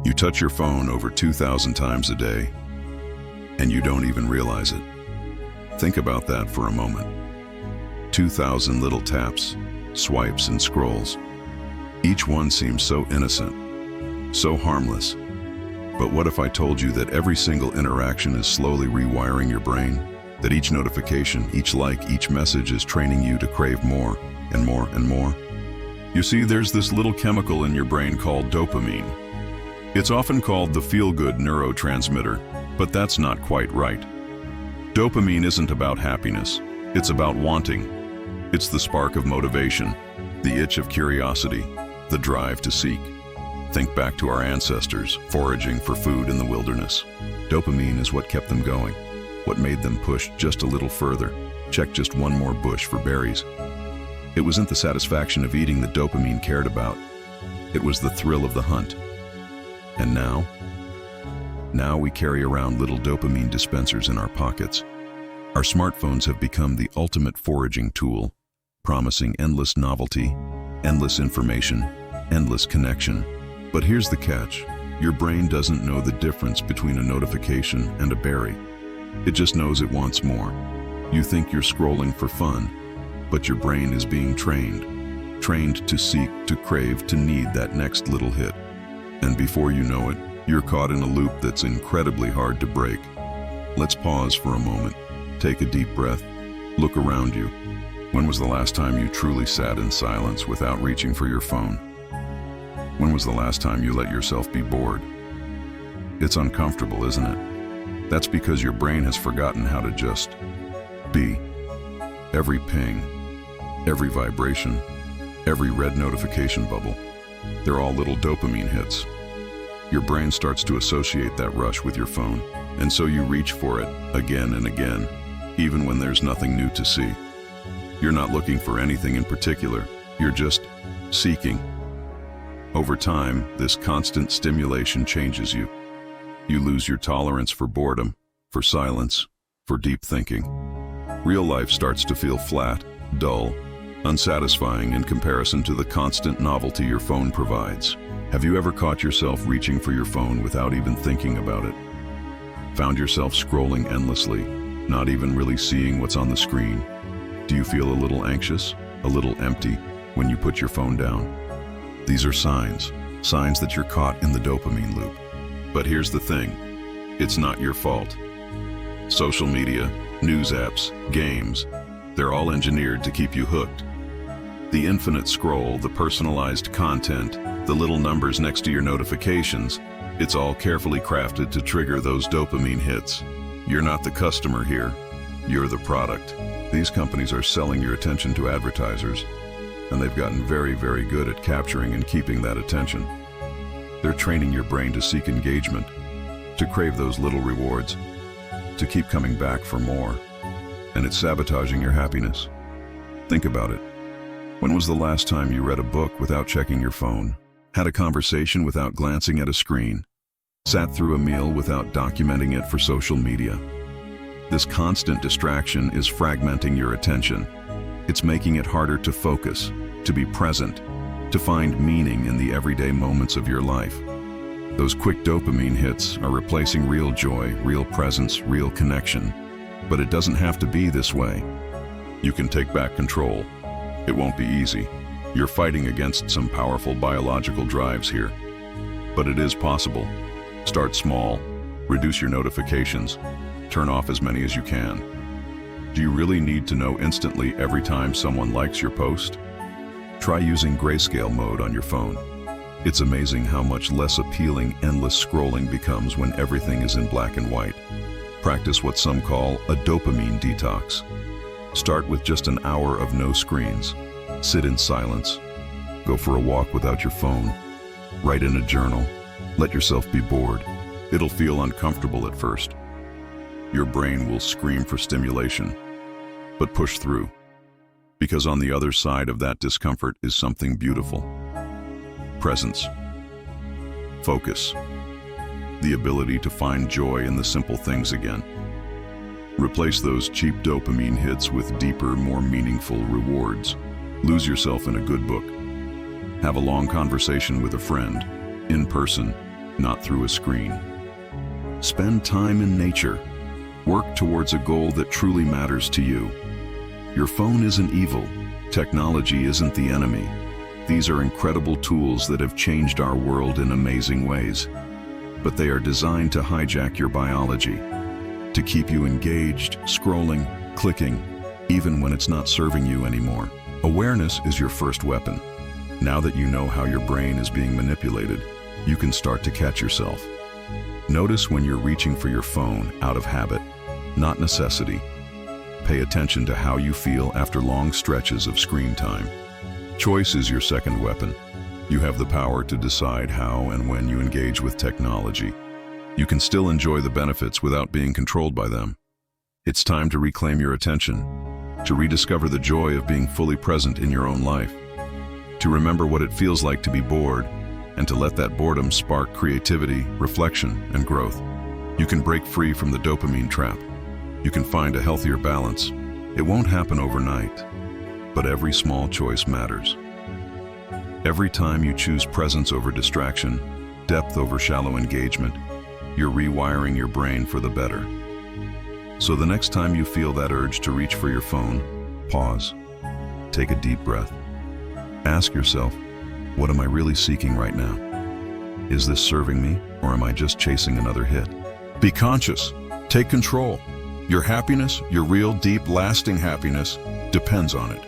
You touch your phone over 2,000 times a day, and you don't even realize it. Think about that for a moment. 2,000 little taps, swipes, and scrolls. Each one seems so innocent, so harmless. But what if I told you that every single interaction is slowly rewiring your brain? That each notification, each like, each message is training you to crave more and more and more? You see, there's this little chemical in your brain called dopamine. It's often called the feel-good neurotransmitter, but that's not quite right. Dopamine isn't about happiness. It's about wanting. It's the spark of motivation, the itch of curiosity, the drive to seek. Think back to our ancestors, foraging for food in the wilderness. Dopamine is what kept them going, what made them push just a little further, check just one more bush for berries. It wasn't the satisfaction of eating that dopamine cared about. It was the thrill of the hunt. And now we carry around little dopamine dispensers in our pockets. Our smartphones have become the ultimate foraging tool, promising endless novelty, endless information, endless connection. But here's the catch. Your brain doesn't know the difference between a notification and a berry. It just knows it wants more. You think you're scrolling for fun, but your brain is being trained to seek, to crave, to need that next little hit. And before you know it, you're caught in a loop that's incredibly hard to break. Let's pause for a moment. Take a deep breath. Look around you. When was the last time you truly sat in silence without reaching for your phone? When was the last time you let yourself be bored? It's uncomfortable, isn't it? That's because your brain has forgotten how to just be. Every ping, every vibration, every red notification bubble, they're all little dopamine hits. Your brain starts to associate that rush with your phone, and so you reach for it again and again, even when there's nothing new to see. You're not looking for anything in particular, you're just seeking. Over time, this constant stimulation changes you. You lose your tolerance for boredom, for silence, for deep thinking. Real life starts to feel flat, dull, unsatisfying in comparison to the constant novelty your phone provides. Have you ever caught yourself reaching for your phone without even thinking about it? Found yourself scrolling endlessly, not even really seeing what's on the screen? Do you feel a little anxious, a little empty when you put your phone down? These are signs that you're caught in the dopamine loop. But here's the thing, it's not your fault. Social media, news apps, games, they're all engineered to keep you hooked. The infinite scroll, the personalized content, the little numbers next to your notifications, it's all carefully crafted to trigger those dopamine hits. You're not the customer here, you're the product. These companies are selling your attention to advertisers, and they've gotten very, very good at capturing and keeping that attention. They're training your brain to seek engagement, to crave those little rewards, to keep coming back for more, and it's sabotaging your happiness. Think about it. When was the last time you read a book without checking your phone, had a conversation without glancing at a screen, sat through a meal without documenting it for social media? This constant distraction is fragmenting your attention. It's making it harder to focus, to be present, to find meaning in the everyday moments of your life. Those quick dopamine hits are replacing real joy, real presence, real connection. But it doesn't have to be this way. You can take back control. It won't be easy. You're fighting against some powerful biological drives here. But it is possible. Start small, reduce your notifications, turn off as many as you can. Do you really need to know instantly every time someone likes your post? Try using grayscale mode on your phone. It's amazing how much less appealing endless scrolling becomes when everything is in black and white. Practice what some call a dopamine detox. Start with just an hour of no screens. Sit in silence. Go for a walk without your phone. Write in a journal. Let yourself be bored. It'll feel uncomfortable at first. Your brain will scream for stimulation, but push through. Because on the other side of that discomfort is something beautiful. Presence. Focus. The ability to find joy in the simple things again. Replace those cheap dopamine hits with deeper, more meaningful rewards. Lose yourself in a good book. Have a long conversation with a friend, in person, not through a screen. Spend time in nature. Work towards a goal that truly matters to you. Your phone isn't evil. Technology isn't the enemy. These are incredible tools that have changed our world in amazing ways. But they are designed to hijack your biology, to keep you engaged, scrolling, clicking, even when it's not serving you anymore. Awareness is your first weapon. Now that you know how your brain is being manipulated, you can start to catch yourself. Notice when you're reaching for your phone out of habit, not necessity. Pay attention to how you feel after long stretches of screen time. Choice is your second weapon. You have the power to decide how and when you engage with technology. You can still enjoy the benefits without being controlled by them. It's time to reclaim your attention, to rediscover the joy of being fully present in your own life, to remember what it feels like to be bored, and to let that boredom spark creativity, reflection, and growth. You can break free from the dopamine trap. You can find a healthier balance. It won't happen overnight, but every small choice matters. Every time you choose presence over distraction, depth over shallow engagement, you're rewiring your brain for the better. So the next time you feel that urge to reach for your phone, pause. Take a deep breath. Ask yourself, what am I really seeking right now? Is this serving me, or am I just chasing another hit? Be conscious. Take control. Your happiness, your real, deep, lasting happiness, depends on it.